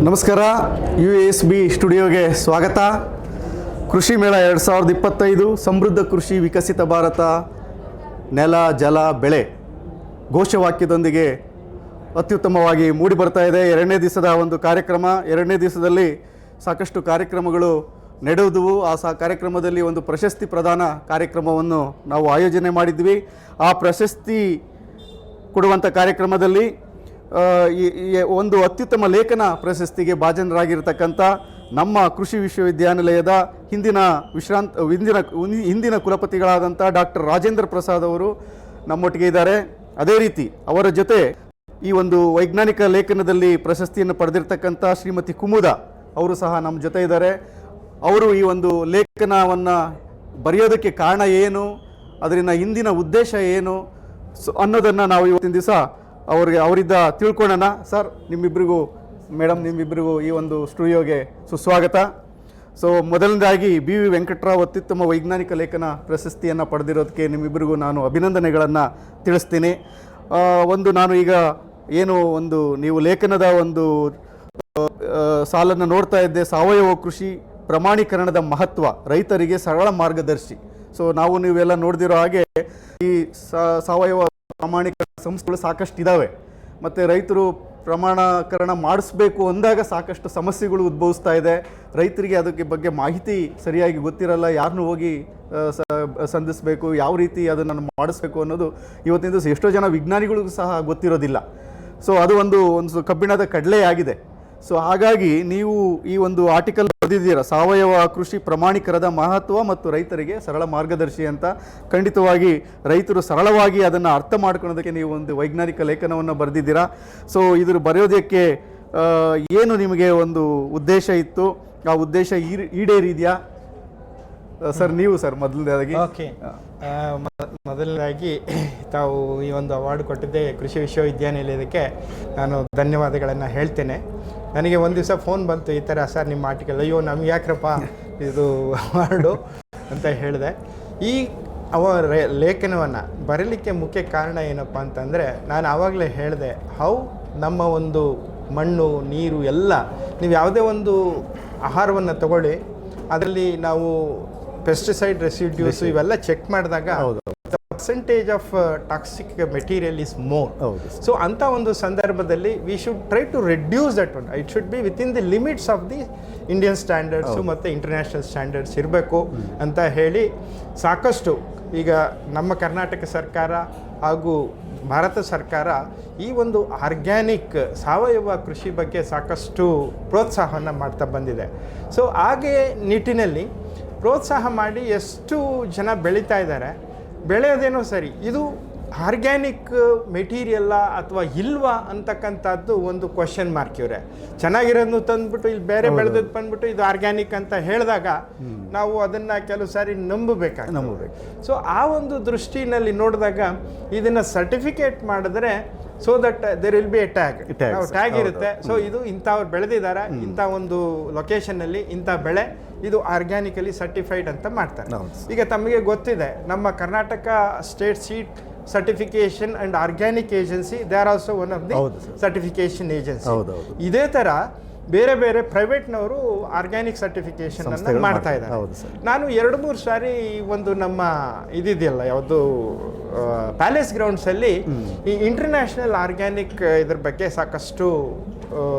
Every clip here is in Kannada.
ನಮಸ್ಕಾರ. UASB ಸ್ಟುಡಿಯೋಗೆ ಸ್ವಾಗತ. ಕೃಷಿ ಮೇಳ 2025 ಸಮೃದ್ಧ ಕೃಷಿ ವಿಕಸಿತ ಭಾರತ ನೆಲ ಜಲ ಬೆಳೆ ಘೋಷವಾಕ್ಯದೊಂದಿಗೆ ಅತ್ಯುತ್ತಮವಾಗಿ ಮೂಡಿ ಬರ್ತಾ ಇದೆ. ಎರಡನೇ ದಿವಸದ ಒಂದು ಕಾರ್ಯಕ್ರಮ. ಎರಡನೇ ದಿವಸದಲ್ಲಿ ಸಾಕಷ್ಟು ಕಾರ್ಯಕ್ರಮಗಳು ನಡೆಯುವುವು. ಆ ಕಾರ್ಯಕ್ರಮದಲ್ಲಿ ಒಂದು ಪ್ರಶಸ್ತಿ ಪ್ರದಾನ ಕಾರ್ಯಕ್ರಮವನ್ನು ನಾವು ಆಯೋಜನೆ ಮಾಡಿದ್ವಿ. ಆ ಪ್ರಶಸ್ತಿ ಕೊಡುವಂಥ ಕಾರ್ಯಕ್ರಮದಲ್ಲಿ ಒಂದು ಅತ್ಯುತ್ತಮ ಲೇಖನ ಪ್ರಶಸ್ತಿಗೆ ಭಾಜನರಾಗಿರ್ತಕ್ಕಂಥ ನಮ್ಮ ಕೃಷಿ ವಿಶ್ವವಿದ್ಯಾನಿಲಯದ ಹಿಂದಿನ ಕುಲಪತಿಗಳಾದಂಥ ಡಾಕ್ಟರ್ ರಾಜೇಂದ್ರ ಪ್ರಸಾದ್ ಅವರು ನಮ್ಮೊಟ್ಟಿಗೆ ಇದ್ದಾರೆ. ಅದೇ ರೀತಿ ಅವರ ಜೊತೆ ಈ ಒಂದು ವೈಜ್ಞಾನಿಕ ಲೇಖನದಲ್ಲಿ ಪ್ರಶಸ್ತಿಯನ್ನು ಪಡೆದಿರ್ತಕ್ಕಂಥ ಶ್ರೀಮತಿ ಕುಮುದ ಅವರು ಸಹ ನಮ್ಮ ಜೊತೆ ಇದ್ದಾರೆ. ಅವರು ಈ ಒಂದು ಲೇಖನವನ್ನು ಬರೆಯೋದಕ್ಕೆ ಕಾರಣ ಏನು, ಅದರಿಂದ ಹಿಂದಿನ ಉದ್ದೇಶ ಏನು ಅನ್ನೋದನ್ನು ನಾವು ಇವತ್ತಿನ ದಿವಸ ಅವರಿಂದ ತಿಳ್ಕೊಳ್ಳೋಣ. ಸರ್, ನಿಮ್ಮಿಬ್ಬರಿಗೂ, ಮೇಡಮ್ ನಿಮ್ಮಿಬ್ಬರಿಗೂ ಈ ಒಂದು ಸ್ಟುಡಿಯೋಗೆ ಸುಸ್ವಾಗತ. ಸೊ ಮೊದಲನೇದಾಗಿ BV ವೆಂಕಟರಾವ್ ಅತ್ಯುತ್ತಮ ವೈಜ್ಞಾನಿಕ ಲೇಖನ ಪ್ರಶಸ್ತಿಯನ್ನು ಪಡೆದಿರೋದಕ್ಕೆ ನಿಮ್ಮಿಬ್ಬರಿಗೂ ನಾನು ಅಭಿನಂದನೆಗಳನ್ನು ತಿಳಿಸ್ತೀನಿ. ನಾನು ಈಗ ಏನು ನೀವು ಲೇಖನದ ಒಂದು ಸಾಲನ್ನು ನೋಡ್ತಾ ಇದ್ದೆ, ಸಾವಯವ ಕೃಷಿ ಪ್ರಮಾಣೀಕರಣದ ಮಹತ್ವ, ರೈತರಿಗೆ ಸರಳ ಮಾರ್ಗದರ್ಶಿ. ಸೊ ನೀವೆಲ್ಲ ನೋಡ್ದಿರೋ ಹಾಗೆ ಈ ಸಾವಯವ ಪ್ರಮಾಣೀಕರಣ ಸಂಸ್ಥೆಗಳು ಸಾಕಷ್ಟು ಇದ್ದಾವೆ. ಮತ್ತು ರೈತರು ಪ್ರಮಾಣೀಕರಣ ಮಾಡಿಸ್ಬೇಕು ಅಂದಾಗ ಸಾಕಷ್ಟು ಸಮಸ್ಯೆಗಳು ಉದ್ಭವಿಸ್ತಾ ಇದೆ. ರೈತರಿಗೆ ಅದಕ್ಕೆ ಬಗ್ಗೆ ಮಾಹಿತಿ ಸರಿಯಾಗಿ ಗೊತ್ತಿರಲ್ಲ. ಯಾರನ್ನೂ ಹೋಗಿ ಸಂಧಿಸಬೇಕು, ಯಾವ ರೀತಿ ಅದನ್ನು ಮಾಡಿಸ್ಬೇಕು ಅನ್ನೋದು ಇವತ್ತಿನ ದಿವಸ ಎಷ್ಟೋ ಜನ ವಿಜ್ಞಾನಿಗಳಿಗೂ ಸಹ ಗೊತ್ತಿರೋದಿಲ್ಲ. ಸೊ ಅದು ಒಂದು ಕಬ್ಬಿಣದ ಕಡಲೆ ಆಗಿದೆ. ಸೊ ಹಾಗಾಗಿ ನೀವು ಈ ಒಂದು ಆರ್ಟಿಕಲ್ ಬರೆದಿದ್ದೀರಾ, ಸಾವಯವ ಕೃಷಿ ಪ್ರಮಾಣೀಕರಣದ ಮಹತ್ವ ಮತ್ತು ರೈತರಿಗೆ ಸರಳ ಮಾರ್ಗದರ್ಶಿ ಅಂತ. ಖಂಡಿತವಾಗಿ ರೈತರು ಸರಳವಾಗಿ ಅದನ್ನು ಅರ್ಥ ಮಾಡ್ಕೊಳ್ಳೋದಕ್ಕೆ ನೀವು ಒಂದು ವೈಜ್ಞಾನಿಕ ಲೇಖನವನ್ನು ಬರೆದಿದ್ದೀರಾ. ಸೊ ಇದ್ರ ಬರೆಯೋದಕ್ಕೆ ಏನು ನಿಮಗೆ ಒಂದು ಉದ್ದೇಶ ಇತ್ತು, ಆ ಉದ್ದೇಶ ಈಡೇರಿದೆಯಾ ಸರ್? ನೀವು ಸರ್ ಮೊದಲನೇದಾಗಿ. ಓಕೆ, ಮೊದಲನೇದಾಗಿ ತಾವು ಈ ಒಂದು ಅವಾರ್ಡ್ ಕೊಟ್ಟಿದ್ದೆ ಕೃಷಿ ವಿಶ್ವವಿದ್ಯಾನಿಲಯಕ್ಕೆ ನಾನು ಧನ್ಯವಾದಗಳನ್ನು ಹೇಳ್ತೇನೆ. ನನಗೆ ಒಂದು ದಿವಸ ಫೋನ್ ಬಂತು, ಈ ಥರ ಸರ್ ನಿಮ್ಮ ಆರ್ಟಿಕಲ್, ಅಯ್ಯೋ ನಮ್ಗೆ ಯಾಕ್ರಪ್ಪ ಇದು ಅವಾರ್ಡು ಅಂತ ಹೇಳಿದೆ. ಈ ಲೇಖನವನ್ನು ಬರೀಲಿಕ್ಕೆ ಮುಖ್ಯ ಕಾರಣ ಏನಪ್ಪ ಅಂತಂದರೆ, ನಾನು ಆವಾಗಲೇ ಹೇಳಿದೆ, ನಮ್ಮ ಒಂದು ಮಣ್ಣು ನೀರು ಎಲ್ಲ, ನೀವು ಯಾವುದೇ ಒಂದು ಆಹಾರವನ್ನು ತಗೊಳ್ಳಿ, ಅದರಲ್ಲಿ ನಾವು ಪೆಸ್ಟಿಸೈಡ್ ರೆಸಿಡ್ಯೂಸ್ ಇವೆಲ್ಲ ಚೆಕ್ ಮಾಡಿದಾಗ percentage of toxic material is more. So ಅಂಥ ಒಂದು ಸಂದರ್ಭದಲ್ಲಿ we should try to reduce that one. It should be within the limits of the Indian standards ಮತ್ತು ಇಂಟರ್ನ್ಯಾಷನಲ್ ಸ್ಟ್ಯಾಂಡರ್ಡ್ಸ್ ಇರಬೇಕು ಅಂತ ಹೇಳಿ ಸಾಕಷ್ಟು ಈಗ ನಮ್ಮ ಕರ್ನಾಟಕ ಸರ್ಕಾರ ಹಾಗೂ ಭಾರತ ಸರ್ಕಾರ ಈ ಒಂದು ಆರ್ಗ್ಯಾನಿಕ್ ಸಾವಯವ ಕೃಷಿ ಬಗ್ಗೆ ಸಾಕಷ್ಟು ಪ್ರೋತ್ಸಾಹವನ್ನು ಮಾಡ್ತಾ ಬಂದಿದೆ. ಸೊ ಹಾಗೆ ನಿಟ್ಟಿನಲ್ಲಿ ಪ್ರೋತ್ಸಾಹ ಮಾಡಿ ಎಷ್ಟು ಜನ ಬೆಳೀತಾ ಇದ್ದಾರೆ, ಬೆಳೆಯೋದೇನೋ ಸರಿ, ಇದು ಆರ್ಗ್ಯಾನಿಕ್ ಮೆಟೀರಿಯಲ್ಲ ಅಥವಾ ಇಲ್ವಾ ಅಂತಕ್ಕಂಥದ್ದು ಒಂದು ಕ್ವಶನ್ ಮಾರ್ಕ್. ಇವರೇ ಚೆನ್ನಾಗಿರೋದನ್ನು ತಂದುಬಿಟ್ಟು ಇಲ್ಲಿ ಬೇರೆ ಬೆಳೆದದ್ದು ಬಂದ್ಬಿಟ್ಟು ಇದು ಆರ್ಗ್ಯಾನಿಕ್ ಅಂತ ಹೇಳಿದಾಗ ನಾವು ಅದನ್ನು ಕೆಲವು ಸಾರಿ ನಂಬಬೇಕು. ಸೊ ಆ ಒಂದು ದೃಷ್ಟಿನಲ್ಲಿ ನೋಡಿದಾಗ ಇದನ್ನು ಸರ್ಟಿಫಿಕೇಟ್ ಮಾಡಿದ್ರೆ, so that there will be a tag ಇರುತ್ತೆ. ಸೊ ಇದು ಇಂಥವ್ರು ಬೆಳೆದಿದ್ದಾರೆ, ಇಂಥ ಒಂದು ಲೊಕೇಶನ್ನಲ್ಲಿ ಇಂಥ ಬೆಳೆ, ಇದು ಆರ್ಗ್ಯಾನಿಕಲಿ ಸರ್ಟಿಫೈಡ್ ಅಂತ ಮಾಡ್ತಾರೆ. ಈಗ ತಮಗೆ ಗೊತ್ತಿದೆ, ನಮ್ಮ Karnataka state seed certification and organic agency, they are also one of the certification agency. ಇದೇ ಥರ ಬೇರೆ ಬೇರೆ ಪ್ರೈವೇಟ್ನವರು ಆರ್ಗ್ಯಾನಿಕ್ ಸರ್ಟಿಫಿಕೇಶನ್ ಅನ್ನು ಮಾಡ್ತಾ ಇದ್ದಾರೆ. ನಾನು 2-3 ಸಾರಿ ಒಂದು ನಮ್ಮ ಇದಿದೆಯಲ್ಲ ಯಾವುದು ಪ್ಯಾಲೇಸ್ ಗ್ರೌಂಡ್ಸಲ್ಲಿ ಈ ಇಂಟರ್ನ್ಯಾಷನಲ್ ಆರ್ಗ್ಯಾನಿಕ್ ಇದ್ರ ಬಗ್ಗೆ ಸಾಕಷ್ಟು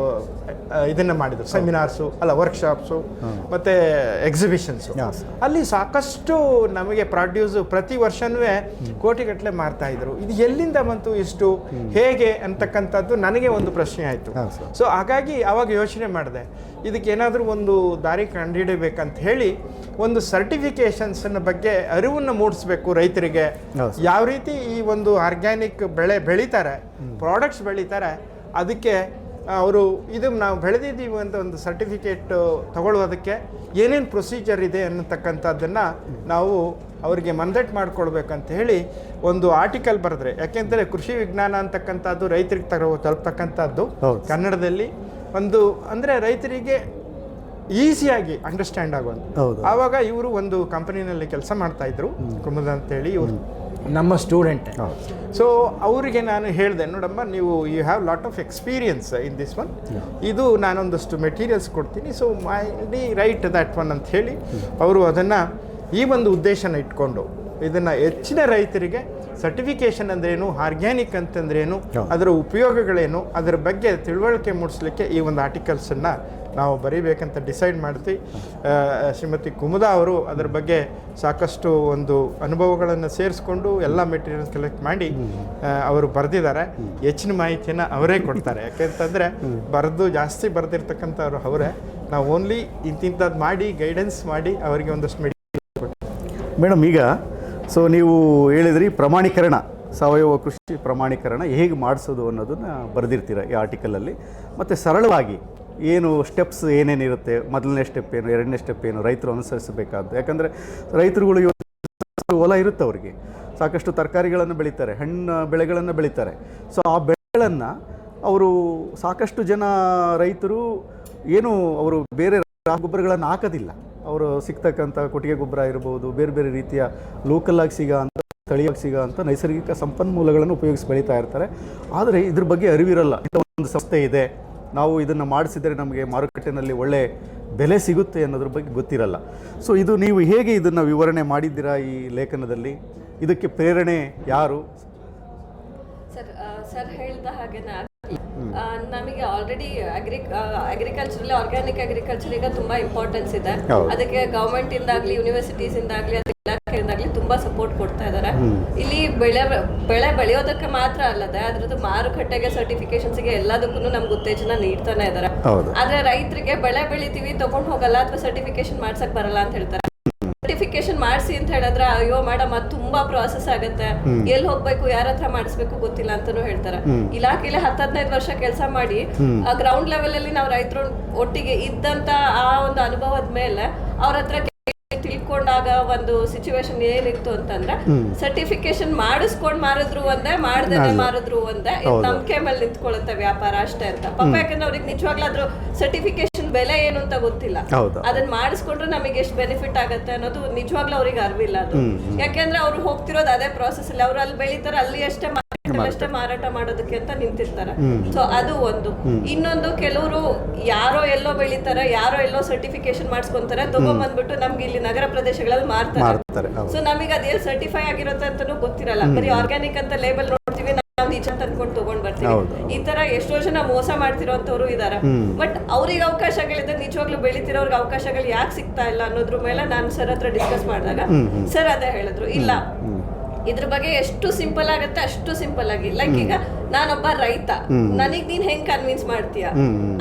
ಇದನ್ನು ಮಾಡಿದರು, ಸೆಮಿನಾರ್ಸು ವರ್ಕ್ಶಾಪ್ಸು ಮತ್ತು ಎಕ್ಸಿಬಿಷನ್ಸು. ಅಲ್ಲಿ ಸಾಕಷ್ಟು ನಮಗೆ ಪ್ರಾಡ್ಯೂಸು ಪ್ರತಿ ವರ್ಷವೂ ಕೋಟಿಗಟ್ಟಲೆ ಮಾರ್ತಾಯಿದ್ರು. ಇದು ಎಲ್ಲಿಂದ ಬಂತು ಇಷ್ಟು, ಹೇಗೆ ಅಂತಕ್ಕಂಥದ್ದು ನನಗೆ ಒಂದು ಪ್ರಶ್ನೆ ಆಯಿತು. ಸೊ ಹಾಗಾಗಿ ಆವಾಗ ಯೋಚನೆ ಮಾಡಿದೆ, ಇದಕ್ಕೆ ಏನಾದರೂ ಒಂದು ದಾರಿ ಕಂಡುಹಿಡಬೇಕಂತ ಹೇಳಿ ಒಂದು ಸರ್ಟಿಫಿಕೇಷನ್ಸನ್ನ ಬಗ್ಗೆ ಅರಿವನ್ನು ಮೂಡಿಸ್ಬೇಕು ರೈತರಿಗೆ. ಯಾವ ರೀತಿ ಈ ಒಂದು ಆರ್ಗ್ಯಾನಿಕ್ ಬೆಳೆ ಬೆಳೀತಾರೆ, ಪ್ರಾಡಕ್ಟ್ಸ್ ಬೆಳೀತಾರೆ, ಅದಕ್ಕೆ ಅವರು ಇದು ನಾವು ಬೆಳೆದಿದ್ದೀವಿ ಅಂತ ಒಂದು ಸರ್ಟಿಫಿಕೇಟ್ ತಗೊಳ್ಳೋದಕ್ಕೆ ಏನೇನು ಪ್ರೊಸೀಜರ್ ಇದೆ ಅನ್ನತಕ್ಕಂಥದ್ದನ್ನು ನಾವು ಅವರಿಗೆ ಮನದಟ್ಟು ಮಾಡ್ಕೊಳ್ಬೇಕಂತ ಹೇಳಿ ಒಂದು ಆರ್ಟಿಕಲ್ ಬರೆದ್ರೆ. ಯಾಕೆಂದರೆ ಕೃಷಿ ವಿಜ್ಞಾನ ಅಂತಕ್ಕಂಥದ್ದು ರೈತರಿಗೆ ತಲುಪ್ತಕ್ಕಂಥದ್ದು ಕನ್ನಡದಲ್ಲಿ ಒಂದು ಅಂದರೆ ರೈತರಿಗೆ ಈಸಿಯಾಗಿ ಅಂಡರ್ಸ್ಟ್ಯಾಂಡ್ ಆಗುವಂಥ. ಆವಾಗ ಇವರು ಒಂದು ಕಂಪನಿನಲ್ಲಿ ಕೆಲಸ ಮಾಡ್ತಾಯಿದ್ರು, ಕುಮುದ ಅಂತೇಳಿ. ಇವರು ನಮ್ಮ ಸ್ಟೂಡೆಂಟ್. ಸೊ ಅವರಿಗೆ ನಾನು ಹೇಳಿದೆ, ನೋಡಮ್ಮ ನೀವು you have lot of experience in this one, ಇದು ನಾನೊಂದಷ್ಟು ಮೆಟೀರಿಯಲ್ಸ್ ಕೊಡ್ತೀನಿ, so mainly write that one ಅಂತ ಹೇಳಿ ಅವರು ಅದನ್ನು ಈ ಒಂದು ಉದ್ದೇಶನ ಇಟ್ಕೊಂಡು ಇದನ್ನು ಹೆಚ್ಚಿನ ರೈತರಿಗೆ ಸರ್ಟಿಫಿಕೇಷನ್ ಅಂದ್ರೇನು, ಆರ್ಗ್ಯಾನಿಕ್ ಅಂತಂದ್ರೇನು, ಅದರ ಉಪಯೋಗಗಳೇನು, ಅದರ ಬಗ್ಗೆ ತಿಳುವಳಿಕೆ ಮೂಡಿಸ್ಲಿಕ್ಕೆ ಈ ಒಂದು ಆರ್ಟಿಕಲ್ಸನ್ನು ನಾವು ಬರೀಬೇಕಂತ ಡಿಸೈಡ್ ಮಾಡ್ತೀವಿ. ಶ್ರೀಮತಿ ಕುಮುದಾ ಅವರು ಅದರ ಬಗ್ಗೆ ಸಾಕಷ್ಟು ಒಂದು ಅನುಭವಗಳನ್ನು ಸೇರಿಸ್ಕೊಂಡು ಎಲ್ಲ ಮೆಟೀರಿಯಲ್ಸ್ ಕಲೆಕ್ಟ್ ಮಾಡಿ ಅವರು ಬರೆದಿದ್ದಾರೆ. ಹೆಚ್ಚಿನ ಮಾಹಿತಿಯನ್ನು ಅವರೇ ಕೊಡ್ತಾರೆ, ಯಾಕೆಂತಂದರೆ ಜಾಸ್ತಿ ಬರೆದಿರ್ತಕ್ಕಂಥವ್ರು ಅವರೇ. ನಾವು ಓನ್ಲಿ ಇಂಥದ್ದು ಮಾಡಿ ಗೈಡೆನ್ಸ್ ಮಾಡಿ ಅವರಿಗೆ ಒಂದಷ್ಟು ಮೇಡಮ್, ಈಗ ಸೊ ನೀವು ಹೇಳಿದ್ರಿ ಪ್ರಮಾಣೀಕರಣ, ಸಾವಯವ ಕೃಷಿ ಪ್ರಮಾಣೀಕರಣ ಹೇಗೆ ಮಾಡಿಸೋದು ಅನ್ನೋದನ್ನು ಬರೆದಿರ್ತೀರ ಈ ಆರ್ಟಿಕಲಲ್ಲಿ. ಮತ್ತು ಸರಳವಾಗಿ ಏನು ಸ್ಟೆಪ್ಸ್ ಏನೇನಿರುತ್ತೆ, ಮೊದಲನೇ ಸ್ಟೆಪ್ ಏನು, ಎರಡನೇ ಸ್ಟೆಪ್ ಏನು, ರೈತರು ಅನುಸರಿಸಬೇಕಾದ್ದು. ಯಾಕಂದರೆ ರೈತರುಗಳು ಇವತ್ತು ಹೊಲ ಇರುತ್ತೆ, ಅವರಿಗೆ ಸಾಕಷ್ಟು ತರಕಾರಿಗಳನ್ನು ಬೆಳೀತಾರೆ, ಹಣ್ಣು ಬೆಳೆಗಳನ್ನು ಬೆಳೀತಾರೆ. ಸೊ ಆ ಬೆಳೆಗಳನ್ನು ಅವರು ಸಾಕಷ್ಟು ಜನ ರೈತರು ಏನು ಅವರು ಬೇರೆ ಗೊಬ್ಬರಗಳನ್ನು ಹಾಕೋದಿಲ್ಲ. ಅವರು ಸಿಗ್ತಕ್ಕಂಥ ಕೊಟ್ಟಿಗೆ ಗೊಬ್ಬರ ಇರ್ಬೋದು, ಬೇರೆ ಬೇರೆ ರೀತಿಯ ಲೋಕಲಾಗಿ ಸಿಗೋ ಅಂಥ ಸ್ಥಳೀಯವಾಗಿ ಸಿಗೋ ಅಂಥ ನೈಸರ್ಗಿಕ ಸಂಪನ್ಮೂಲಗಳನ್ನು ಉಪಯೋಗಿಸಿ ಬೆಳೀತಾ ಇರ್ತಾರೆ. ಆದರೆ ಇದ್ರ ಬಗ್ಗೆ ಅರಿವಿರಲ್ಲ. ಇಂಥ ಒಂದು ಸಂಸ್ಥೆ ಇದೆ, ನಾವು ಇದನ್ನು ಮಾಡಿಸಿದರೆ ನಮಗೆ ಮಾರುಕಟ್ಟೆಯಲ್ಲಿ ಒಳ್ಳೆ ಬೆಲೆ ಸಿಗುತ್ತೆ ಅನ್ನೋದ್ರ ಬಗ್ಗೆ ಗೊತ್ತಿರಲ್ಲ. ಸೊ ಇದು ನೀವು ಹೇಗೆ ಇದನ್ನು ವಿವರಣೆ ಮಾಡಿದ್ದೀರಾ ಈ ಲೇಖನದಲ್ಲಿ? ಇದಕ್ಕೆ ಪ್ರೇರಣೆ ಯಾರು? ಸರ್ ಹೇಳಿದ ಹಾಗೆ ನಮಗೆ ಆಲ್ರೆಡಿ ಅಗ್ರಿಕಲ್ಚರಲ್ಲಿ ಆರ್ಗ್ಯಾನಿಕ್ ಅಗ್ರಿಕಲ್ಚರ್ ಈಗ ತುಂಬಾ ಇಂಪಾರ್ಟೆನ್ಸ್ ಇದೆ. ಅದಕ್ಕೆ ಗವರ್ಮೆಂಟ್ ಇಂದಾಗ್ಲಿ, ಯೂನಿವರ್ಸಿಟೀಸ್ ಇಂದಾಗ್ಲಿ, ಇಲಾಖೆಯಿಂದಾಗ್ಲಿ ತುಂಬಾ ಸಪೋರ್ಟ್ ಕೊಡ್ತಾ ಇದ್ದಾರೆ. ಇಲ್ಲಿ ಬೆಳೆ ಬೆಳೆಯೋದಕ್ಕೆ ಮಾತ್ರ ಅಲ್ಲದೆ ಅದ್ರದ್ದು ಮಾರುಕಟ್ಟೆಗೆ, ಸರ್ಟಿಫಿಕೇಶನ್ಸ್ಗೆ ಎಲ್ಲದಕ್ಕೂ ನಮ್ಗೆ ಉತ್ತೇಜನ ನೀಡ್ತಾನೆ ಇದ್ದಾರೆ. ಆದ್ರೆ ರೈತರಿಗೆ ಬೆಳೆ ಬೆಳಿತೀವಿ ತಗೊಂಡ್ ಹೋಗಲ್ಲ ಅಥವಾ ಸರ್ಟಿಫಿಕೇಶನ್ ಮಾಡ್ಸಕ್ ಬರಲ್ಲ ಅಂತ ಹೇಳ್ತಾರೆ. ಸರ್ಟಿಫಿಕೇಶನ್ ಮಾಡಿಸಿ ಅಂತ ಹೇಳಿದ್ರೆ ಅಯ್ಯೋ ಮೇಡಮ್ ಅದು ತುಂಬಾ ಪ್ರಾಸೆಸ್ ಆಗುತ್ತೆ, ಎಲ್ಲಿ ಹೋಗ್ಬೇಕು, ಯಾರ ಹತ್ರ ಮಾಡಿಸ್ಬೇಕು ಗೊತ್ತಿಲ್ಲ ಅಂತಾನು ಹೇಳ್ತಾರೆ. ಇಲಾಖೆಯಲ್ಲಿ 10-15 ವರ್ಷ ಕೆಲಸ ಮಾಡಿ ಗ್ರೌಂಡ್ ಲೆವೆಲ್ ಅಲ್ಲಿ ನಾವು ರೈತರು ಒಟ್ಟಿಗೆ ಇದ್ದಂತ ಆ ಒಂದು ಅನುಭವದ ಮೇಲೆ ಅವ್ರ ಹತ್ರ ತಿಳ್ಕೊಂಡಾಗ ಒಂದು ಸಿಚುವೇಶನ್ ಏನಿತ್ತು ಅಂತಂದ್ರೆ, ಸರ್ಟಿಫಿಕೇಶನ್ ಮಾಡಿಸ್ಕೊಂಡ್ ಮಾರಿದ್ರು ಒಂದೇ, ಮಾಡ್ದೇನೆ ಮಾರಿದ್ರು ಒಂದೇ, ನಂಬಿಕೆ ಮೇಲೆ ನಿಂತ್ಕೊಳ್ಳುತ್ತೆ ವ್ಯಾಪಾರ ಅಷ್ಟೇ ಅಂತ. ಪಾಪ ಯಾಕಂದ್ರೆ ಅವ್ರಿಗೆ ನಿಜವಾಗ್ಲೂ ಅದ್ರ ಸರ್ಟಿಫಿಕೇಶನ್ ಬೆಲೆ ಏನು ಅಂತ ಗೊತ್ತಿಲ್ಲ. ಅದನ್ನ ಮಾಡಿಸ್ಕೊಂಡ್ರೆ ನಮಗೆ ಎಷ್ಟು ಬೆನಿಫಿಟ್ ಆಗುತ್ತೆ ಅನ್ನೋದು ನಿಜವಾಗ್ಲೂ ಅವ್ರಿಗೆ ಅರಿವಿಲ್ಲ. ಅದು ಯಾಕೆಂದ್ರೆ ಅವ್ರು ಹೋಗ್ತಿರೋದು ಅದೇ ಪ್ರಾಸೆಸ್ ಅಲ್ಲಿ, ಅವ್ರು ಅಲ್ಲಿ ಬೆಳೀತಾರೆ, ಅಲ್ಲಿ ಅಷ್ಟೇ ಮಾರಾಟ ಮಾಡೋದಕ್ಕೆ ಅಂತ ನಿಂತಿರ್ತಾರೆ. ಸೊ ಅದು ಒಂದು. ಇನ್ನೊಂದು, ಕೆಲವರು ಯಾರೋ ಎಲ್ಲೋ ಬೆಳಿತಾರೆ, ಯಾರೋ ಎಲ್ಲೋ ಸರ್ಟಿಫಿಕೇಶನ್ ಮಾಡಿಸ್ಕೊಂತಾರೆ, ತಗೊಂಡ್ಬಂದ್ಬಿಟ್ಟು ನಮ್ಗೆ ಇಲ್ಲಿ ನಗರ ಪ್ರದೇಶಗಳಲ್ಲಿ ಮಾರ್ತಾರೆ. ಸೊ ನಮಗೆ ಅದೇನು ಸರ್ಟಿಫೈ ಆಗಿರುತ್ತೆ ಅಂತಾನು ಗೊತ್ತಿರಲ್ಲ. ಬರೀ ಆರ್ಗ್ಯಾನಿಕ್ ಅಂತ ಲೇಬಲ್ ನೋಡ್ತೀವಿ, ನಾವು ನಿಜ ತಂದ್ಕೊಂಡು ತಗೊಂಡ್ ಬರ್ತೀವಿ. ಈ ತರ ಎಷ್ಟೋ ಜನ ಮೋಸ ಮಾಡ್ತಿರೋಂಥವ್ರು ಇದಾರೆ. ಬಟ್ ಅವ್ರಿಗೆ ಅವಕಾಶಗಳಿದೆ, ನಿಜವಾಗ್ಲೂ ಬೆಳಿತಿರೋರ್ಗೆ ಅವಕಾಶಗಳು ಯಾಕೆ ಸಿಗ್ತಾ ಇಲ್ಲ ಅನ್ನೋದ್ರ ಮೇಲೆ ನಾನು ಸರ್ ಹತ್ರ ಡಿಸ್ಕಸ್ ಮಾಡಿದಾಗ ಸರ್ ಅದೇ ಹೇಳಿದ್ರು, ಇಲ್ಲ ಇದ್ರ ಬಗ್ಗೆ ಎಷ್ಟು ಸಿಂಪಲ್ ಆಗುತ್ತೆ ಅಷ್ಟು ಸಿಂಪಲ್ ಆಗಿ. ಲೈಕ್ ಈಗ ನಾನೊಬ್ಬ ರೈತ, ನನಗ್ ನೀನ್ ಹೆಂಗ್ ಕನ್ವಿನ್ಸ್ ಮಾಡ್ತೀಯ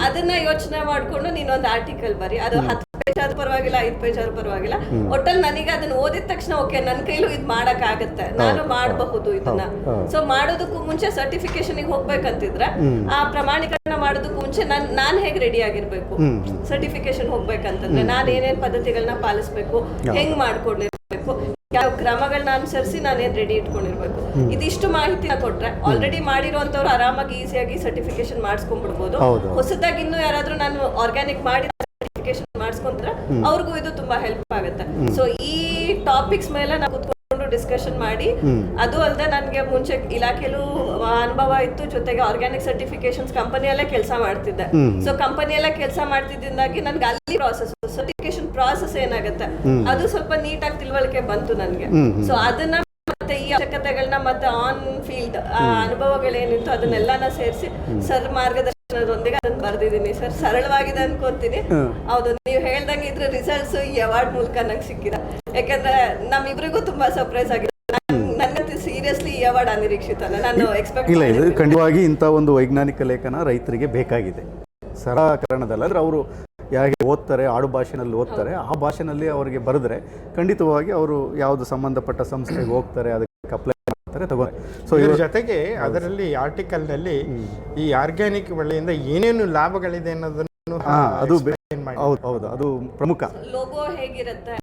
ಅದನ್ನ ಯೋಚನೆ ಮಾಡ್ಕೊಂಡು ನೀನೊಂದು ಆರ್ಟಿಕಲ್ ಬರಿ. ಅದು 10 ಪೇಜ್ ಆದ್ರೂ ಪರವಾಗಿಲ್ಲ, 5 ಪೇಜ್ ಆದ್ರೂ ಪರವಾಗಿಲ್ಲ. ಒಟ್ಟಲ್ಲಿ ನನಗೆ ಅದನ್ನ ಓದಿದ ತಕ್ಷಣ ಓಕೆ, ನನ್ನ ಕೈಲೂ ಇದು ಮಾಡಕ್ ಆಗತ್ತೆ, ನಾನು ಮಾಡಬಹುದು ಇದನ್ನ. ಸೊ ಮಾಡೋದಕ್ಕೂ ಮುಂಚೆ ಸರ್ಟಿಫಿಕೇಶನ್ ಹೋಗ್ಬೇಕಂತಿದ್ರೆ, ಆ ಪ್ರಮಾಣೀಕರಣ ಮಾಡೋದಕ್ಕೂ ಮುಂಚೆ ನಾನ್ ಹೇಗ್ ರೆಡಿ ಆಗಿರ್ಬೇಕು, ಸರ್ಟಿಫಿಕೇಶನ್ ಹೋಗ್ಬೇಕಂತಂದ್ರೆ ನಾನು ಏನೇನ್ ಪದ್ಧತಿಗಳನ್ನ ಪಾಲಿಸ್ಬೇಕು, ಹೆಂಗ್ ಮಾಡ್ಕೊಂಡಿರ್ಬೇಕು, ಯಾವ ಕ್ರಮಗಳನ್ನ ಅನುಸರಿಸಿ ನಾನೇನ್ ರೆಡಿ ಇಟ್ಕೊಂಡಿರ್ಬೇಕು, ಇದಿಷ್ಟು ಮಾಹಿತಿನ ಕೊಟ್ರೆ ಆಲ್ರೆಡಿ ಮಾಡಿರುವಂತವ್ರು ಆರಾಮಾಗಿ ಈಸಿಯಾಗಿ ಸರ್ಟಿಫಿಕೇಶನ್ ಮಾಡಿಸ್ಕೊಂಡ್ಬಿಡ್ಬೋದು. ಹೊಸದಾಗಿ ಇನ್ನೂ ಯಾರಾದ್ರೂ ನಾನು ಆರ್ಗ್ಯಾನಿಕ್ ಮಾಡಿ ಸರ್ಟಿಫಿಕೇಶನ್ ಮಾಡಿಸ್ಕೊಂಡ್ರೆ ಅವ್ರಿಗೂ ಇದು ತುಂಬಾ ಹೆಲ್ಪ್ ಆಗುತ್ತೆ. ಸೊ ಈ ಟಾಪಿಕ್ಸ್ ಮೇಲೆ ನಾವು ಕುತ್ಕೊಂಡು ಡಿಸ್ಕಷನ್ ಮಾಡಿ, ಅದು ಅಲ್ಲದೆ ನನಗೆ ಮುಂಚೆ ಇಲಾಖೆಲೂ ಅನುಭವ ಇತ್ತು, ಜೊತೆಗೆ ಆರ್ಗ್ಯಾನಿಕ್ ಸರ್ಟಿಫಿಕೇಶನ್ಸ್ ಕಂಪನಿಯಲ್ಲೇ ಕೆಲಸ ಮಾಡ್ತಿದ್ದೆ. ಸೊ ಕಂಪನಿಯಲ್ಲೇ ಕೆಲಸ ಮಾಡ್ತಿದ್ದಾಗಿ ನನ್ಗೆ ಅಲ್ಲಿ ಪ್ರಾಸೆಸ್, ಸರ್ಟಿಫಿಕೇಶನ್ ಪ್ರಾಸೆಸ್ ಏನಾಗುತ್ತೆ ಅದು ಸ್ವಲ್ಪ ನೀಟಾಗಿ ತಿಳುವಳಿಕೆ ಬಂತು ನನಗೆ. ಸೊ ಅದನ್ನ ಮತ್ತೆ ಈ ಅವಶ್ಯಕತೆಗಳನ್ನ ಮತ್ತೆ ಆನ್ ಫೀಲ್ಡ್ ಅನುಭವಗಳೇನಿತ್ತು ಅದನ್ನೆಲ್ಲಾನ ಸೇರಿಸಿ ಸರ್ ಮಾರ್ಗದರ್ಶನದೊಂದಿಗೆ ಅದನ್ನ ಬರ್ದಿದ್ದೀನಿ ಸರ್. ಸರಳವಾಗಿದೆ ಅನ್ಕೊಂತೀನಿ. ಹೌದು, ನೀವು ಹೇಳ್ದಂಗೆ ಇದ್ರ ರಿಸಲ್ಟ್ಸ್ ಈ ಅವಾರ್ಡ್ ಮೂಲಕ ನಂಗೆ ಸಿಕ್ಕಿದ. ಯಾಕಂದ್ರೆ ನಮ್ಮಿಬ್ರಿಗೂ ತುಂಬಾ ಸರ್ಪ್ರೈಸ್ ಆಗಿದೆ. ನನಗಂತೂ ಸೀರಿಯಸ್ಲಿ ಈ ಅವಾರ್ಡ್ ಅನಿರೀಕ್ಷಿತ, ನಾನು ಎಕ್ಸ್ಪೆಕ್ಟ್ ಇಲ್ಲ. ಇದು ಖಂಡಿತವಾಗಿ ಇಂಥ ಒಂದು ವೈಜ್ಞಾನಿಕ ಲೇಖನ ರೈತರಿಗೆ ಬೇಕಾಗಿದೆ. ಸರಳೀಕರಣದಲ್ಲಿ ಅಂದರೆ ಅವರು ಹೇಗೆ ಓದ್ತಾರೆ, ಆಡು ಭಾಷೆನಲ್ಲಿ ಓದ್ತಾರೆ, ಆ ಭಾಷೆನಲ್ಲಿ ಅವರಿಗೆ ಬರೆದ್ರೆ ಖಂಡಿತವಾಗಿ ಅವರು ಯಾವುದು ಸಂಬಂಧಪಟ್ಟ ಸಂಸ್ಥೆಗೆ ಹೋಗ್ತಾರೆ, ಅದಕ್ಕೆ ಅಪ್ಲೈ ಮಾಡ್ತಾರೆ, ತಗೋತಾರೆ. ಸೊ ಇದ್ರ ಜೊತೆಗೆ ಅದರಲ್ಲಿ ಆರ್ಟಿಕಲ್ನಲ್ಲಿ ಈ ಆರ್ಗ್ಯಾನಿಕ್ ಬೆಳೆಯಿಂದ ಏನೇನು ಲಾಭಗಳಿದೆ ಅನ್ನೋದನ್ನು ಅದು ಹೌದು, ಅದು ಪ್ರಮುಖ. ಲೋಗೋ ಹೇಗಿರುತ್ತೆ,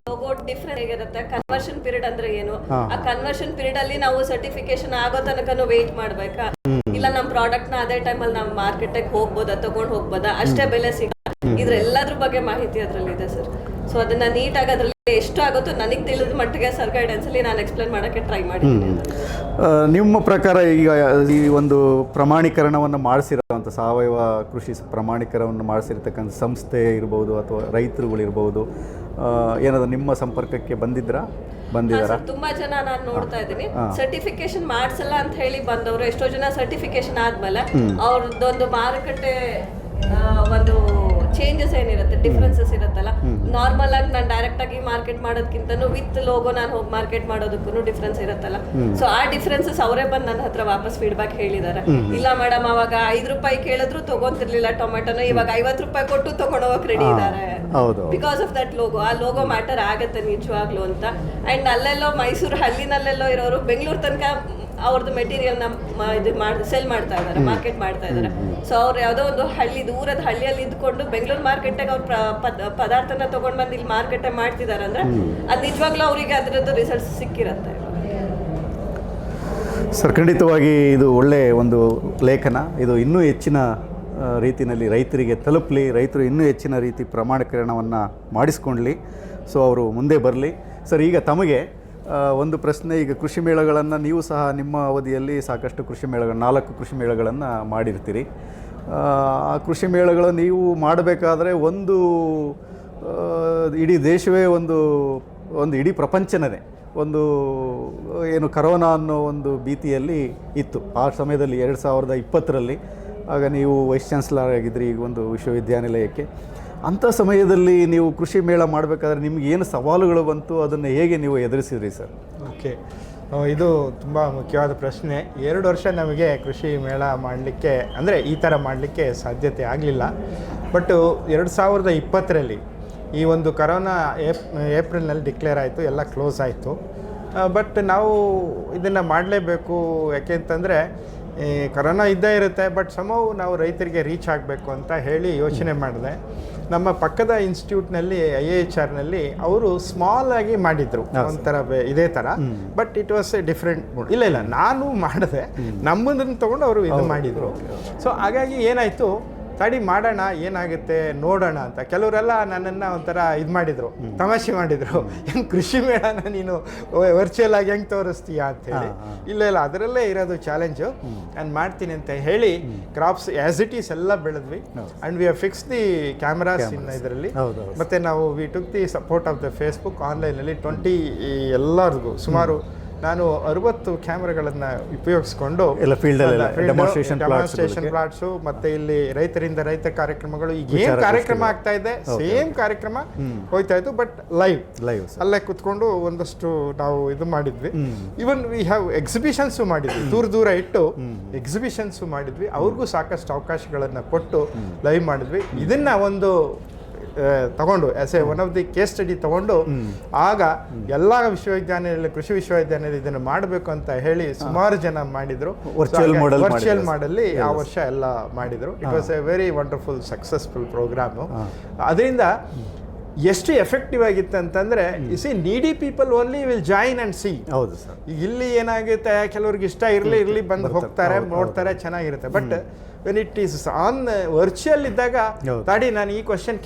ಲೋಗೋ ಡಿಫ್ರೆಂಟ್ ಹೇಗಿರುತ್ತೆ, ಕನ್ವರ್ಷನ್ ಪೀರಿಯಡ್ ಅಂದ್ರೆ ಏನು, ಆ ಕನ್ವರ್ಷನ್ ಪೀರಿಯಡ್ ಅಲ್ಲಿ ನಾವು ಸರ್ಟಿಫಿಕೇಶನ್ ಆಗೋ ತನಕನೂ ವೇಟ್ ಮಾಡ್ಬೇಕಾ, ಇಲ್ಲ ನಮ್ಮ ಪ್ರಾಡಕ್ಟ್ ನ ಅದೇ ಟೈಮಲ್ಲಿ ನಾವು ಮಾರ್ಕೆಟಿಗೆ ಹೋಗ್ಬೋದಾ, ತಗೊಂಡ್ ಹೋಗ್ಬೋದಾ, ಅಷ್ಟೇ ಬೆಲೆ ಸಿಗ, ಇದ್ರೆಲ್ಲದ್ರ ಬಗ್ಗೆ ಮಾಹಿತಿ ಅದರಲ್ಲಿ ಇದೆ ಸರ್. ಸೊ ಅದನ್ನ ನೀಟಾಗಿ ಅದರಲ್ಲಿ ಎಷ್ಟು ಆಗುತ್ತೋ ನನಗೆ ತಿಳಿದ ಮಟ್ಟಿಗೆ ಸರ್ ಗೈಡೆನ್ಸ್ ಅಲ್ಲಿ ನಾನು ಎಕ್ಸ್ಪ್ಲೇನ್ ಮಾಡೋಕ್ಕೆ ಟ್ರೈ ಮಾಡಿದ್ದೀನಿ. ನಿಮ್ಮ ಪ್ರಕಾರ ಈಗ ಈ ಒಂದು ಪ್ರಮಾಣೀಕರಣವನ್ನು ಮಾಡಿಸಿರೋಂಥ ಸಾವಯವ ಕೃಷಿ ಪ್ರಮಾಣೀಕರಣವನ್ನು ಮಾಡಿಸಿರ್ತಕ್ಕಂಥ ಸಂಸ್ಥೆ ಇರ್ಬೋದು ಅಥವಾ ರೈತರುಗಳಿರ್ಬೋದು, ಏನಾದರೂ ನಿಮ್ಮ ಸಂಪರ್ಕಕ್ಕೆ ಬಂದಿದ್ದಾರಾ? ತುಂಬಾ ಜನ ನಾನು ನೋಡ್ತಾ ಇದ್ದೀನಿ ಸರ್ಟಿಫಿಕೇಶನ್ ಮಾಡ್ಸಲ್ಲ ಅಂತ ಹೇಳಿ ಬಂದವರು. ಎಷ್ಟೋ ಜನ ಸರ್ಟಿಫಿಕೇಶನ್ ಆದ್ಮೇಲೆ ಅವ್ರದ್ದೊಂದು ಮಾರುಕಟ್ಟೆ ಒಂದು ಚೇಂಜಸ್ ಏನಿರುತ್ತೆ, ಡಿಫ್ರೆನ್ಸಸ್ ಇರುತ್ತಲ್ಲ. ನಾರ್ಮಲ್ ಆಗಿ ನಾನು ಡೈರೆಕ್ಟ್ ಆಗಿ ಮಾರ್ಕೆಟ್ ಮಾಡೋದಕ್ಕಿಂತನೂ ವಿತ್ ಲೋಗೋ ನಾನು ಹೋಗಿ ಮಾರ್ಕೆಟ್ ಮಾಡೋದಕ್ಕೂ ಡಿಫ್ರೆನ್ಸ್ ಇರುತ್ತಲ್ಲ. ಸೊ ಆ ಡಿಫ್ರೆನ್ಸಸ್ ಅವರೇ ಬಂದು ನನ್ನ ಹತ್ರ ವಾಪಸ್ ಫೀಡ್ಬ್ಯಾಕ್ ಹೇಳಿದ್ದಾರೆ. ಇಲ್ಲ ಮೇಡಮ್, ಅವಾಗ 5 ರೂಪಾಯಿ ಕೇಳಿದ್ರು ತಗೊಂತಿರ್ಲಿಲ್ಲ ಟೊಮೆಟೊನ, ಇವಾಗ 50 ರೂಪಾಯಿ ಕೊಟ್ಟು ತಗೊಂಡೋಗಕ್ ರೆಡಿ ಇದ್ದಾರೆ ಬಿಕಾಸ್ ಆಫ್ ದಟ್ ಲೋಗೋ. ಆ ಲೋಗೋ ಮ್ಯಾಟರ್ ಆಗತ್ತೆ ನಿಜವಾಗ್ಲು ಅಂತ. ಅಂಡ್ ಅಲ್ಲೆಲ್ಲೋ ಮೈಸೂರು ಹಳ್ಳಿನಲ್ಲೆಲ್ಲೋ ಇರೋರು ಬೆಂಗಳೂರು ತನಕ ಅವ್ರದ್ದು ಮೆಟೀರಿಯಲ್ನ ಸೆಲ್ ಮಾಡ್ತಾ ಇದ್ದಾರೆ, ಮಾರ್ಕೆಟ್ ಮಾಡ್ತಾ ಇದ್ದಾರೆ. ಸೊ ಅವ್ರು ಯಾವುದೋ ಒಂದು ಹಳ್ಳಿ, ದೂರದ ಹಳ್ಳಿಯಲ್ಲಿ ಇದ್ಕೊಂಡು ಬೆಂಗಳೂರು ಮಾರ್ಕೆಟ್ಗೆ ಅವ್ರ ಪದಾರ್ಥನ ತಗೊಂಡು ಬಂದು ಇಲ್ಲಿ ಮಾರ್ಕೆಟ್ ಮಾಡ್ತಿದ್ದಾರೆ ಅಂದ್ರೆ ಅದು ನಿಜವಾಗ್ಲೂ ಅವರಿಗೆ ಅದರದ್ದು ರಿಸಲ್ಟ್ಸ್ ಸಿಕ್ಕಿರುತ್ತೆ. ಸರ್, ಖಂಡಿತವಾಗಿ ಇದು ಒಳ್ಳೆಯ ಒಂದು ಲೇಖನ. ಇದು ಇನ್ನೂ ಹೆಚ್ಚಿನ ರೀತಿಯಲ್ಲಿ ರೈತರಿಗೆ ತಲುಪಲಿ, ರೈತರು ಇನ್ನೂ ಹೆಚ್ಚಿನ ರೀತಿ ಪ್ರಮಾಣೀಕರಣವನ್ನು ಮಾಡಿಸ್ಕೊಳ್ಳಿ. ಸೊ ಅವರು ಮುಂದೆ ಬರಲಿ. ಸರ್, ಈಗ ತಮಗೆ ಒಂದು ಪ್ರಶ್ನೆ. ಈಗ ಕೃಷಿ ಮೇಳಗಳನ್ನು ನೀವು ಸಹ ನಿಮ್ಮ ಅವಧಿಯಲ್ಲಿ ಸಾಕಷ್ಟು ಕೃಷಿ ಮೇಳಗಳು 4 ಕೃಷಿ ಮೇಳಗಳನ್ನು ಮಾಡಿರ್ತೀರಿ. ಆ ಕೃಷಿ ಮೇಳಗಳು ನೀವು ಮಾಡಬೇಕಾದ್ರೆ ಒಂದು ಇಡೀ ದೇಶವೇ ಒಂದು ಇಡೀ ಪ್ರಪಂಚನೇ ಒಂದು ಏನು ಕರೋನಾ ಅನ್ನೋ ಒಂದು ಭೀತಿಯಲ್ಲಿ ಇತ್ತು ಆ ಸಮಯದಲ್ಲಿ 2020ರಲ್ಲಿ. ಆಗ ನೀವು ವೈಸ್ ಚಾನ್ಸಲರ್ ಆಗಿದ್ರಿ ಈಗ ಒಂದು ವಿಶ್ವವಿದ್ಯಾನಿಲಯಕ್ಕೆ. ಅಂಥ ಸಮಯದಲ್ಲಿ ನೀವು ಕೃಷಿ ಮೇಳ ಮಾಡಬೇಕಾದ್ರೆ ನಿಮ್ಗೆ ಏನು ಸವಾಲುಗಳು ಬಂತು, ಅದನ್ನು ಹೇಗೆ ನೀವು ಎದುರಿಸಿದ್ರಿ ಸರ್? ಓಕೆ, ಇದು ತುಂಬ ಮುಖ್ಯವಾದ ಪ್ರಶ್ನೆ. 2 ವರ್ಷ ನಮಗೆ ಕೃಷಿ ಮೇಳ ಮಾಡಲಿಕ್ಕೆ, ಅಂದರೆ ಈ ಥರ ಮಾಡಲಿಕ್ಕೆ ಸಾಧ್ಯತೆ ಆಗಲಿಲ್ಲ. ಬಟ್ 2020ರಲ್ಲಿ ಈ ಒಂದು ಕರೋನಾ ಏಪ್ರಿಲ್ನಲ್ಲಿ ಡಿಕ್ಲೇರ್ ಆಯಿತು, ಎಲ್ಲ ಕ್ಲೋಸ್ ಆಯಿತು. ಬಟ್ ನಾವು ಇದನ್ನು ಮಾಡಲೇಬೇಕು. ಯಾಕೆ ಅಂತಂದರೆ ಕರೋನಾ ಇದ್ದೇ ಇರುತ್ತೆ, ಬಟ್ ಸಮವು ನಾವು ರೈತರಿಗೆ ರೀಚ್ ಆಗಬೇಕು ಅಂತ ಹೇಳಿ ಯೋಚನೆ ಮಾಡಿದೆ. ನಮ್ಮ ಪಕ್ಕದ ಇನ್ಸ್ಟಿಟ್ಯೂಟ್ನಲ್ಲಿ IIHRನಲ್ಲಿ ಅವರು ಸ್ಮಾಲ್ ಆಗಿ ಮಾಡಿದರು ಒಂಥರ ಇದೇ ಥರ. But it was A different mood. ಇಲ್ಲ ನಾನು ಮಾಡಿದೆ, ನಮ್ಮದನ್ನು ತೊಗೊಂಡು ಅವರು ಇದು ಮಾಡಿದರು. ಸೊ ಹಾಗಾಗಿ ಏನಾಯಿತು, ತಡಿ ಮಾಡೋಣ, ಏನಾಗುತ್ತೆ ನೋಡೋಣ ಅಂತ. ಕೆಲವರೆಲ್ಲ ನನ್ನನ್ನು ಒಂಥರ ಇದು ಮಾಡಿದರು, ತಮಾಷೆ ಮಾಡಿದರು, ಹೆಂಗೆ ಕೃಷಿ ಮೇಳನ ನೀನು ವರ್ಚುವಲ್ ಆಗಿ ಹೆಂಗೆ ತೋರಿಸ್ತೀಯಾ ಅಂತೇಳಿ. ಇಲ್ಲ ಅದರಲ್ಲೇ ಇರೋದು ಚಾಲೆಂಜು, ನಾನು ಮಾಡ್ತೀನಿ ಅಂತ ಹೇಳಿ ಕ್ರಾಪ್ಸ್ ಆ್ಯಸ್ ಇಟ್ ಈಸ್ ಎಲ್ಲ ಬೆಳೆದ್ವಿ. And we have fix the cameras in ಇದರಲ್ಲಿ. ಮತ್ತು ನಾವು we took the support of the Facebook. ಆನ್ಲೈನಲ್ಲಿ 20 ಎಲ್ಲರಿಗೂ ಸುಮಾರು ನಾನು 60 ಕ್ಯಾಮ್ರಾಗಳನ್ನು ಉಪಯೋಗಿಸ್ಕೊಂಡು ಎಲ್ಲ ಫೀಲ್ಡಲ್ಲಿ ಡೆಮಾನ್ಸ್ಟ್ರೇಷನ್ ಪ್ಲಾಟ್ಸು ಮತ್ತು ಇಲ್ಲಿ ರೈತರಿಂದ ರೈತ ಕಾರ್ಯಕ್ರಮಗಳು, ಈಗ ಏನು ಕಾರ್ಯಕ್ರಮ ಆಗ್ತಾ ಇದೆ ಸೇಮ್ ಕಾರ್ಯಕ್ರಮ ಹೋಯ್ತಾ ಇತ್ತು. ಬಟ್ ಲೈವ್ ಅಲ್ಲೇ ಕುತ್ಕೊಂಡು ಒಂದಷ್ಟು ನಾವು ಇದು ಮಾಡಿದ್ವಿ. ಇವನ್ ವಿ ಹ್ಯಾವ್ ಎಕ್ಸಿಬಿಷನ್ಸು ಮಾಡಿದ್ವಿ, ದೂರ ಇಟ್ಟು ಎಕ್ಸಿಬಿಷನ್ಸು ಮಾಡಿದ್ವಿ. ಅವ್ರಿಗೂ ಸಾಕಷ್ಟು ಅವಕಾಶಗಳನ್ನು ಕೊಟ್ಟು ಲೈವ್ ಮಾಡಿದ್ವಿ. ಇದನ್ನ ಒಂದು ತಗೊಂಡು as A one of the case study ತಗೊಂಡು ಆಗ ಎಲ್ಲ ಕೃಷಿ ವಿಶ್ವವಿದ್ಯಾನಿಲಯ ಇದನ್ನು ಮಾಡಬೇಕು ಅಂತ ಹೇಳಿ ಸುಮಾರು ಜನ ಮಾಡಿದ್ರು. ವರ್ಚುವಲ್ ಮಾಡಲ್ಲಿ ಆ ವರ್ಷ ಎಲ್ಲ ಮಾಡಿದ್ರು. It was a very wonderful successful programme. ಅದರಿಂದ ಎಷ್ಟು ಎಫೆಕ್ಟಿವ್ ಆಗಿತ್ತು ಅಂತಂದ್ರೆ, needy people only will join and see. ಹೌದು ಸರ್. ಈಗ ಇಲ್ಲಿ ಏನಾಗುತ್ತೆ, ಕೆಲವ್ರಿಗೆ ಇಷ್ಟ ಇರಲಿ ಬಂದು ಹೋಗ್ತಾರೆ, ನೋಡ್ತಾರೆ, ಚೆನ್ನಾಗಿರುತ್ತೆ. But when it is on virtual ಇದ್ದಾಗ ತಾಡಿ ನಾನು ಈ ಕ್ವಶನ್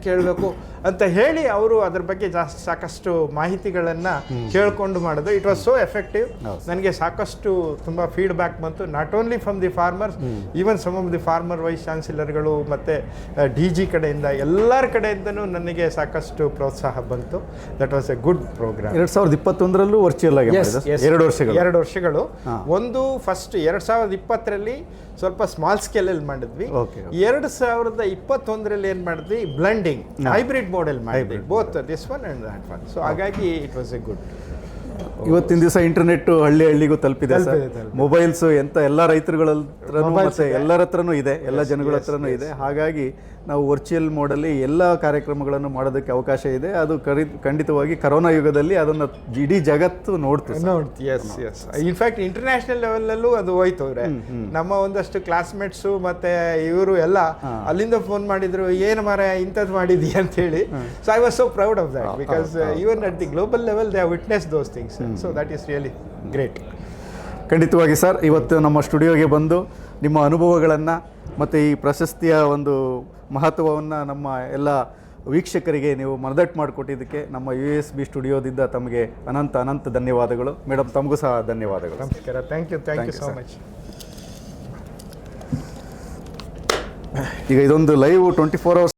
ಕೇಳಬೇಕು ಅಂತ ಹೇಳಿ ಅವರು ಅದ್ರ ಬಗ್ಗೆ ಸಾಕಷ್ಟು ಮಾಹಿತಿಗಳನ್ನು ಕೇಳಿಕೊಂಡು ಮಾಡೋದು. It was so effective. ನನಗೆ ಸಾಕಷ್ಟು ತುಂಬ ಫೀಡ್ಬ್ಯಾಕ್ ಬಂತು, not only from the farmers, even some of the former vice ಚಾನ್ಸಲರ್ಗಳು ಮತ್ತು DG ಕಡೆಯಿಂದ, ಎಲ್ಲರ ಕಡೆಯಿಂದನೂ ನನಗೆ ಸಾಕಷ್ಟು ಪ್ರೋತ್ಸಾಹ ಬಂತು. That was a good programme. 2021ರಲ್ಲೂ ವರ್ಚುವಲ್ ಆಗಿ 2 ವರ್ಷಗಳು. ಒಂದು ಫಸ್ಟ್ 2020ರಲ್ಲಿ ಸ್ವಲ್ಪ ಸ್ಮಾಲ್ ಸ್ಕೇಲಲ್ಲಿ ಮಾಡಿದ್ವಿ. 2021ರಲ್ಲಿ ಏನು ಮಾಡಿದ್ವಿ, ಬ್ಲೆಂಡಿಂಗ್ ಹೈಬ್ರಿಡ್ ಮಾಡೆಲ್ ಮಾಡಿದ್ವಿ, both this one and that one. So ಹಾಗಾಗಿ ಇಟ್ ವಾಸ್ ಎ ಗುಡ್. ಇವತ್ತಿನ ದಿವಸ ಇಂಟರ್ನೆಟ್ ಹಳ್ಳಿಗೂ ತಲುಪಿದೆ ಸರ್. ಮೊಬೈಲ್ಸು ಎಲ್ಲ ರೈತರುಗಳ ಹತ್ರನೂ ಮತ್ತೆ ಎಲ್ಲರ ಹತ್ರನೂ ಇದೆ, ಎಲ್ಲ ಜನಗಳ ಹತ್ರನೂ ಇದೆ. ಹಾಗಾಗಿ ನಾವು ವರ್ಚುವಲ್ ಮೋಡಲ್ಲಿ ಎಲ್ಲ ಕಾರ್ಯಕ್ರಮಗಳನ್ನು ಮಾಡೋದಕ್ಕೆ ಅವಕಾಶ ಇದೆ. ಅದು ಖಂಡಿತವಾಗಿ ಕರೋನಾ ಯುಗದಲ್ಲಿ ಅದನ್ನು ಇಡೀ ಜಗತ್ತು ನೋಡ್ತೀವಿ. ಇನ್ಫ್ಯಾಕ್ಟ್ ಇಂಟರ್ನ್ಯಾಷನಲ್ ಲೆವೆಲಲ್ಲೂ ಅದು ಹೋಯ್ತು. ನಮ್ಮ ಒಂದಷ್ಟು ಕ್ಲಾಸ್ಮೇಟ್ಸು ಮತ್ತೆ ಇವರು ಎಲ್ಲ ಅಲ್ಲಿಂದ ಫೋನ್ ಮಾಡಿದ್ರು, ಏನು ಮಾರ ಇಂಥದ್ದು ಮಾಡಿದೀಯ ಅಂತ ಹೇಳಿ. So I was so proud of that because even at the global level they have witness those things. So that is really great. ಖಂಡಿತವಾಗಿ ಸರ್, ಇವತ್ತು ನಮ್ಮ ಸ್ಟುಡಿಯೋಗೆ ಬಂದು ನಿಮ್ಮ ಅನುಭವಗಳನ್ನು ಮತ್ತು ಈ ಪ್ರಶಸ್ತಿಯ ಒಂದು ಮಹತ್ವವನ್ನು ನಮ್ಮ ಎಲ್ಲ ವೀಕ್ಷಕರಿಗೆ ನೀವು ಮನದಟ್ಟು ಮಾಡಿಕೊಟ್ಟಿದ್ದಕ್ಕೆ ನಮ್ಮ USB ಸ್ಟುಡಿಯೋದಿಂದ ತಮಗೆ ಅನಂತ ಧನ್ಯವಾದಗಳು. ಮೇಡಮ್, ತಮಗೂ ಸಹ ಧನ್ಯವಾದಗಳು. ನಮಸ್ಕಾರ. Thank you so much. ಈಗ ಇದೊಂದು ಲೈವ್ 24 hours